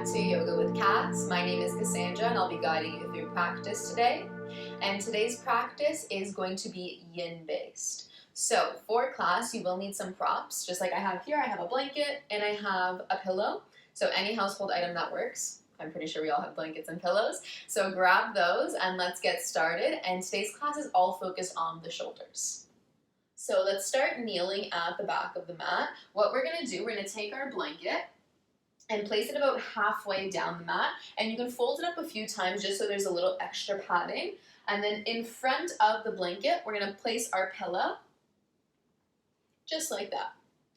back to Yoga with Cass. My name is Cassandra and I'll be guiding you through practice today. And today's practice is going to be yin based. So for class, you will need some props. Just like I have here, I have a blanket and I have a pillow. So any household item that works. I'm pretty sure we all have blankets and pillows. So grab those and let's get started. And today's class is all focused on the shoulders. So let's start kneeling at the back of the mat. What we're gonna do, we're gonna take our blanket and place it about halfway down the mat, and you can fold it up a few times just so there's a little extra padding. And then in front of the blanket, we're gonna place our pillow, just like that.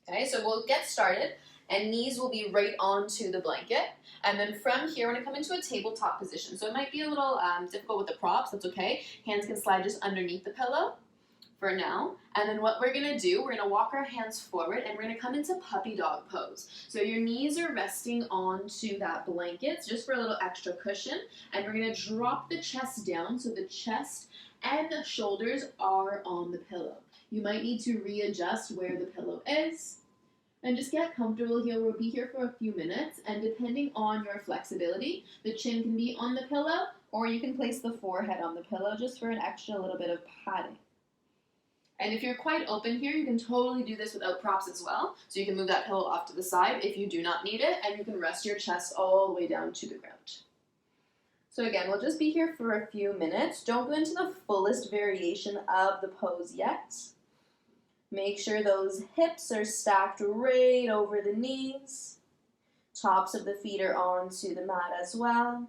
Okay, so we'll get started, and knees will be right onto the blanket. And then from here, we're gonna come into a tabletop position. So it might be a little difficult with the props, that's okay. Hands can slide just underneath the pillow for now. And then what we're gonna do, we're gonna walk our hands forward and we're gonna come into puppy dog pose. So your knees are resting onto that blanket just for a little extra cushion. And we're gonna drop the chest down so the chest and the shoulders are on the pillow. You might need to readjust where the pillow is. And just get comfortable here. We'll be here for a few minutes. And depending on your flexibility, the chin can be on the pillow or you can place the forehead on the pillow just for an extra little bit of padding. And if you're quite open here, you can totally do this without props as well. So you can move that pillow off to the side if you do not need it, and you can rest your chest all the way down to the ground. So again, we'll just be here for a few minutes. Don't go into the fullest variation of the pose yet. Make sure those hips are stacked right over the knees. Tops of the feet are onto the mat as well.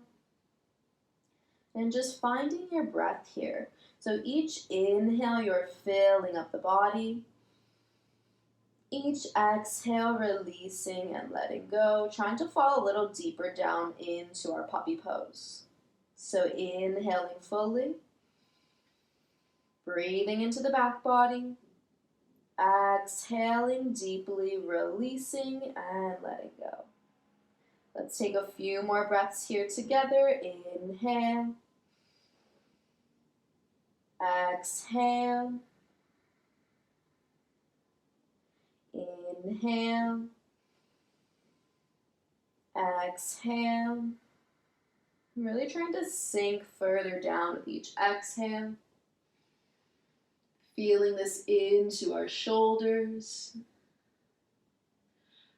And just finding your breath here. So each inhale, you're filling up the body. Each exhale, releasing and letting go, trying to fall a little deeper down into our puppy pose. So inhaling fully, breathing into the back body, exhaling deeply, releasing and letting go. Let's take a few more breaths here together. Inhale. Exhale, inhale, exhale. I'm really trying to sink further down with each exhale. Feeling this into our shoulders.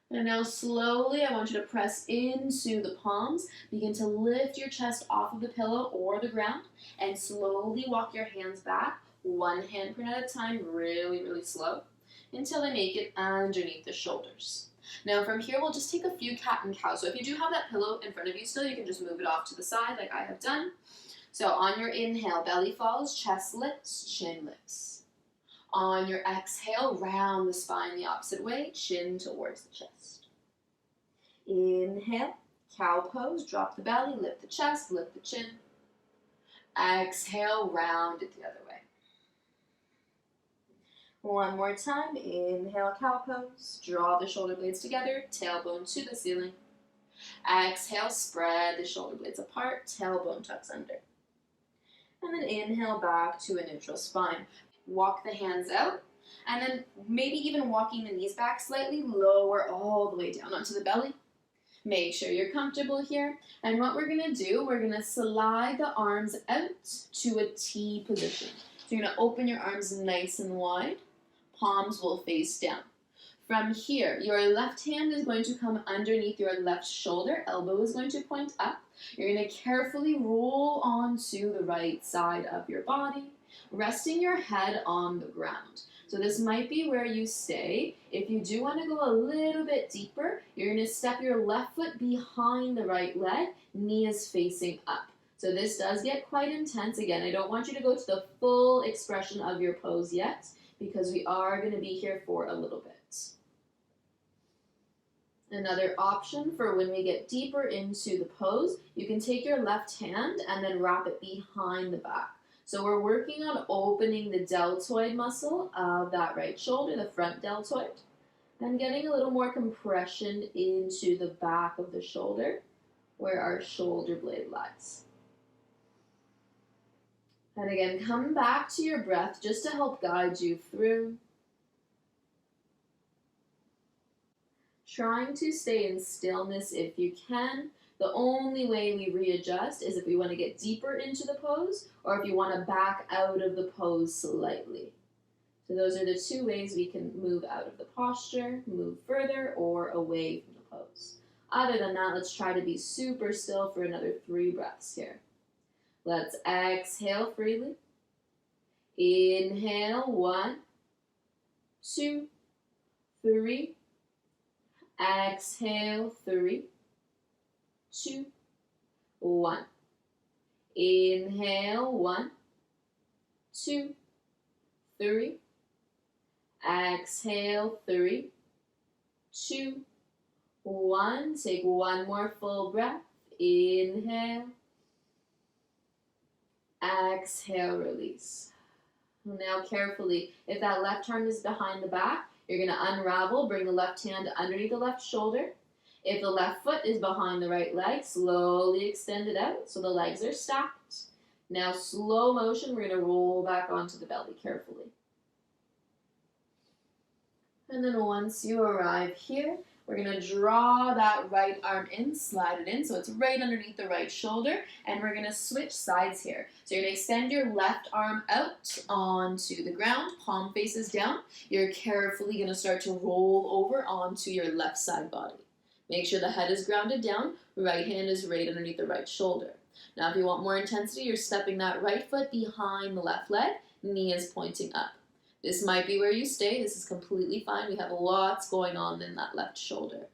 And now slowly, I want you to press into the palms. Begin to lift your chest off of the pillow or the ground and slowly walk your hands back, one handprint at a time, really, really slow, until they make it underneath the shoulders. Now from here, we'll just take a few cat and cow. So if you do have that pillow in front of you still, you can just move it off to the side like I have done. So on your inhale, belly falls, chest lifts, chin lifts. On your exhale, round the spine the opposite way, chin towards the chest. Inhale, cow pose, drop the belly, lift the chest, lift the chin. Exhale, round it the other way. One more time, inhale, cow pose, draw the shoulder blades together, tailbone to the ceiling. Exhale, spread the shoulder blades apart, tailbone tucks under. And then inhale back to a neutral spine. Walk the hands out, and then maybe even walking the knees back slightly, lower all the way down onto the belly. Make sure you're comfortable here. And what we're gonna do, we're gonna slide the arms out to a T position. So you're gonna open your arms nice and wide. Palms will face down. From here, your left hand is going to come underneath your left shoulder. Elbow is going to point up. You're gonna carefully roll onto the right side of your body, resting your head on the ground. So this might be where you stay. If you do want to go a little bit deeper, you're going to step your left foot behind the right leg, knee is facing up. So this does get quite intense. Again, I don't want you to go to the full expression of your pose yet, because we are going to be here for a little bit. Another option for when we get deeper into the pose, you can take your left hand and then wrap it behind the back. So we're working on opening the deltoid muscle of that right shoulder, the front deltoid, and getting a little more compression into the back of the shoulder where our shoulder blade lies. And again, come back to your breath just to help guide you through. Trying to stay in stillness if you can. The only way we readjust is if we want to get deeper into the pose or if you want to back out of the pose slightly. So those are the two ways we can move out of the posture, move further or away from the pose. Other than that, let's try to be super still for another 3 breaths here. Let's exhale freely. Inhale, 1, 2, 3. Exhale, 3, 2, 1. Inhale, 1, 2, 3. Exhale, 3, 2, 1. Take one more full breath. Inhale. Exhale, release. Now carefully, if that left arm is behind the back, you're going to unravel, bring the left hand underneath the left shoulder. If the left foot is behind the right leg, slowly extend it out so the legs are stacked. Now slow motion, we're going to roll back onto the belly carefully. And then once you arrive here, we're going to draw that right arm in, slide it in so it's right underneath the right shoulder, and we're going to switch sides here. So you're going to extend your left arm out onto the ground, palm faces down. You're carefully going to start to roll over onto your left side body. Make sure the head is grounded down, right hand is right underneath the right shoulder. Now if you want more intensity, you're stepping that right foot behind the left leg, knee is pointing up. This might be where you stay. This is completely fine. We have lots going on in that left shoulder.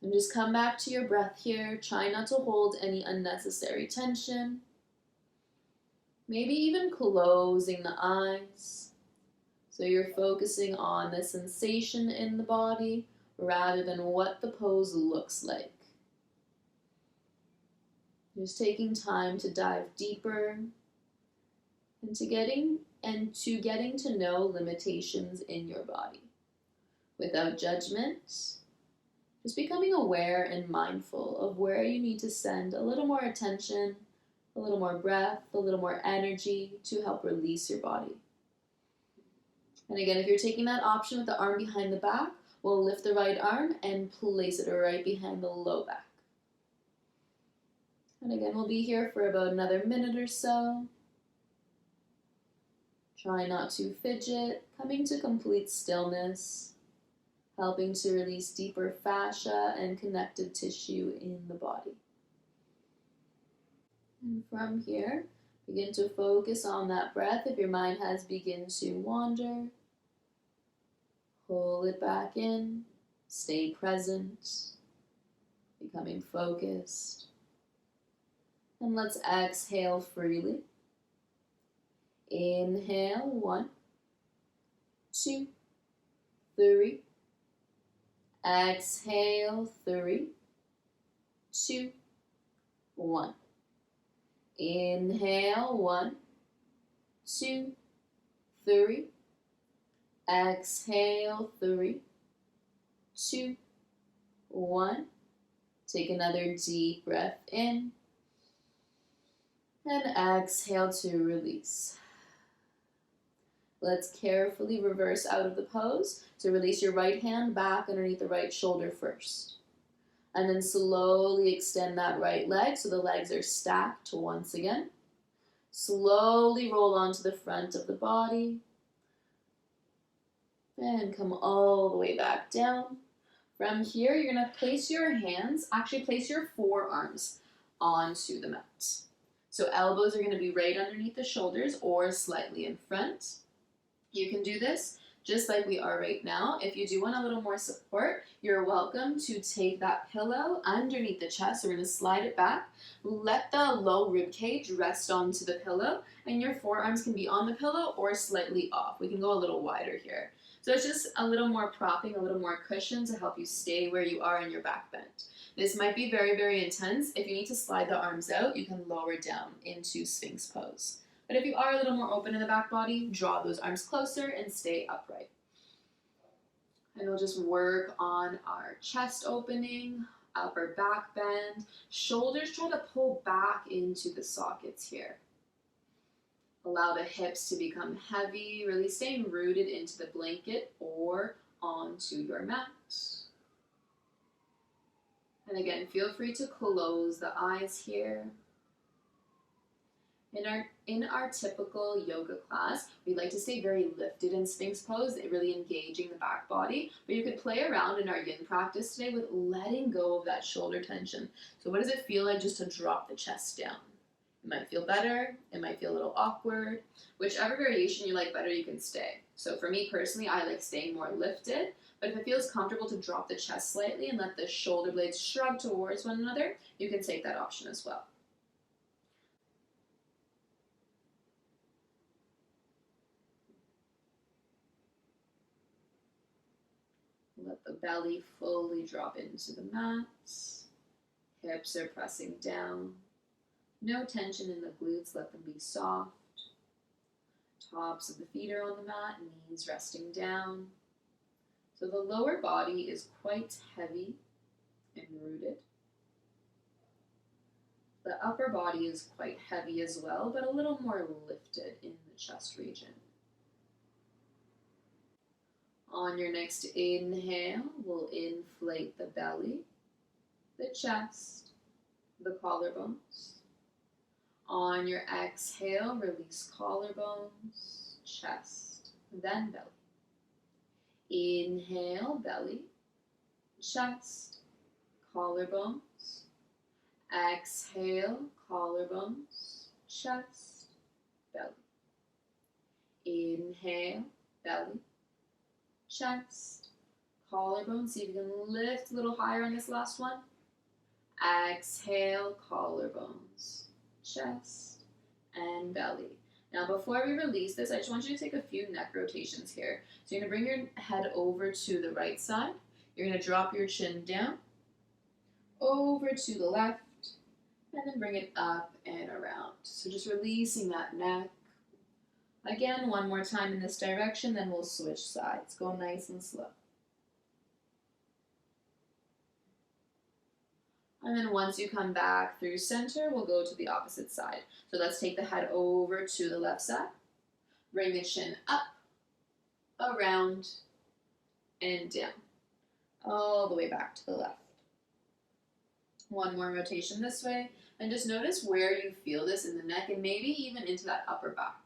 And just come back to your breath here. Try not to hold any unnecessary tension. Maybe even closing the eyes. So you're focusing on the sensation in the body rather than what the pose looks like. Just taking time to dive deeper into getting to know limitations in your body. Without judgment, just becoming aware and mindful of where you need to send a little more attention, a little more breath, a little more energy to help release your body. And again, if you're taking that option with the arm behind the back, we'll lift the right arm and place it right behind the low back. And again, we'll be here for about another minute or so. Try not to fidget, coming to complete stillness, helping to release deeper fascia and connective tissue in the body. And from here, begin to focus on that breath. If your mind has begun to wander, pull it back in, stay present, becoming focused. And let's exhale freely. Inhale, 1, 2, 3. Exhale, 3, 2, 1. Inhale, 1, 2, 3. Exhale, 3, 2, 1. Take another deep breath in. And exhale to release. Let's carefully reverse out of the pose. So release your right hand back underneath the right shoulder first. And then slowly extend that right leg so the legs are stacked once again. Slowly roll onto the front of the body. And come all the way back down. From here, you're going to place your hands, actually place your forearms onto the mat. So elbows are going to be right underneath the shoulders or slightly in front. You can do this just like we are right now. If you do want a little more support, you're welcome to take that pillow underneath the chest. So we're going to slide it back. Let the low rib cage rest onto the pillow, and your forearms can be on the pillow or slightly off. We can go a little wider here. So it's just a little more propping, a little more cushion to help you stay where you are in your back bend. This might be very, very intense. If you need to slide the arms out, you can lower down into Sphinx pose. But if you are a little more open in the back body, draw those arms closer and stay upright. And we'll just work on our chest opening, upper back bend. Shoulders try to pull back into the sockets here. Allow the hips to become heavy, really staying rooted into the blanket or onto your mat. And again, feel free to close the eyes here. In our typical yoga class, we like to stay very lifted in Sphinx pose, really engaging the back body. But you could play around in our yin practice today with letting go of that shoulder tension. So what does it feel like just to drop the chest down? It might feel better, it might feel a little awkward. Whichever variation you like better, you can stay. So for me personally, I like staying more lifted, but if it feels comfortable to drop the chest slightly and let the shoulder blades shrug towards one another, you can take that option as well. Let the belly fully drop into the mat. Hips are pressing down. No tension in the glutes, let them be soft. Tops of the feet are on the mat, knees resting down. So the lower body is quite heavy and rooted. The upper body is quite heavy as well, but a little more lifted in the chest region. On your next inhale, we'll inflate the belly, the chest, the collarbones. On your exhale, release collarbones, chest, then belly. Inhale, belly, chest, collarbones. Exhale, collarbones, chest, belly. Inhale, belly, chest, collarbone. See if you can lift a little higher on this last one. Exhale, collarbones, chest, and belly. Now before we release this, I just want you to take a few neck rotations here. So you're going to bring your head over to the right side. You're going to drop your chin down, over to the left, and then bring it up and around. So just releasing that neck. Again, one more time in this direction, then we'll switch sides. Go nice and slow. And then once you come back through center, we'll go to the opposite side. So let's take the head over to the left side. Bring the chin up, around, and down. All the way back to the left. One more rotation this way. And just notice where you feel this in the neck and maybe even into that upper back.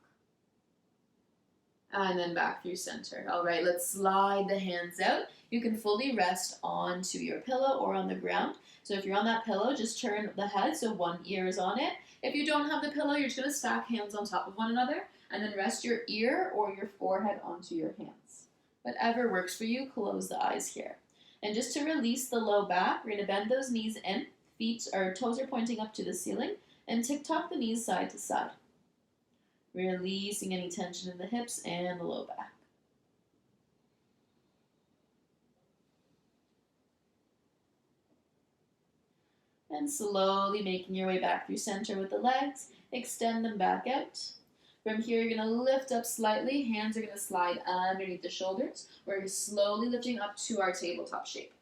And then back through center. All right, let's slide the hands out. You can fully rest onto your pillow or on the ground. So if you're on that pillow, just turn the head so one ear is on it. If you don't have the pillow, you're just going to stack hands on top of one another and then rest your ear or your forehead onto your hands. Whatever works for you, close the eyes here. And just to release the low back, we're going to bend those knees in. Feet or toes are pointing up to the ceiling and tick-tock the knees side to side. Releasing any tension in the hips and the low back. And slowly making your way back through center with the legs. Extend them back out. From here, you're going to lift up slightly. Hands are going to slide underneath the shoulders. We're slowly lifting up to our tabletop shape.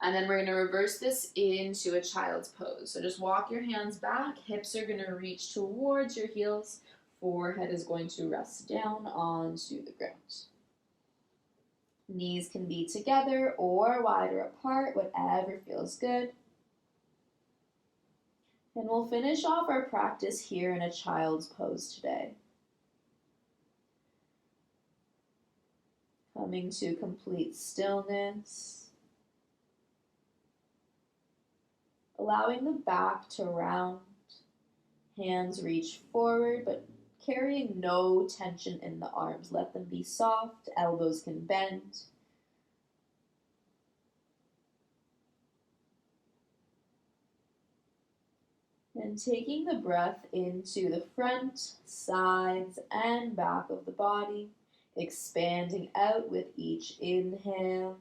And then we're going to reverse this into a child's pose. So just walk your hands back. Hips are going to reach towards your heels. Forehead is going to rest down onto the ground. Knees can be together or wider apart, whatever feels good. And we'll finish off our practice here in a child's pose today. Coming to complete stillness. Allowing the back to round. Hands reach forward, but carrying no tension in the arms. Let them be soft, elbows can bend. And taking the breath into the front, sides, and back of the body, expanding out with each inhale.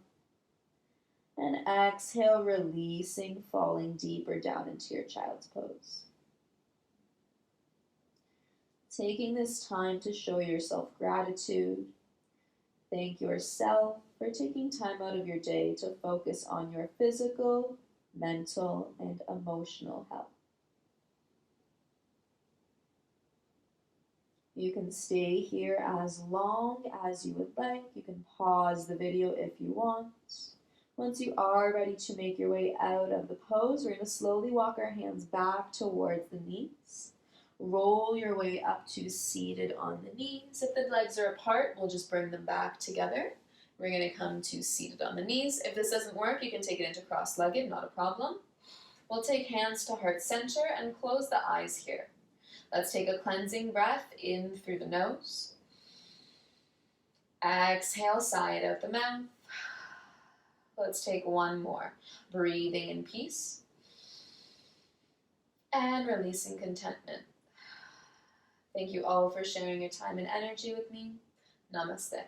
And exhale, releasing, falling deeper down into your child's pose. Taking this time to show yourself gratitude. Thank yourself for taking time out of your day to focus on your physical, mental, and emotional health. You can stay here as long as you would like. You can pause the video if you want. Once you are ready to make your way out of the pose, we're going to slowly walk our hands back towards the knees. Roll your way up to seated on the knees. If the legs are apart, we'll just bring them back together. We're going to come to seated on the knees. If this doesn't work, you can take it into cross-legged, not a problem. We'll take hands to heart center and close the eyes here. Let's take a cleansing breath in through the nose. Exhale, sigh it out the mouth. Let's take one more. Breathing in peace. And releasing contentment. Thank you all for sharing your time and energy with me. Namaste.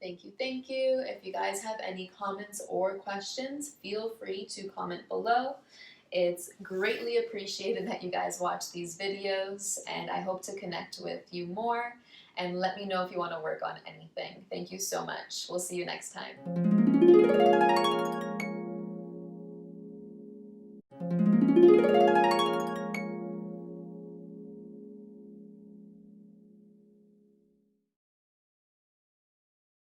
Thank you, thank you. If you guys have any comments or questions, feel free to comment below. It's greatly appreciated that you guys watch these videos, and I hope to connect with you more. And let me know if you want to work on anything. Thank you so much. We'll see you next time.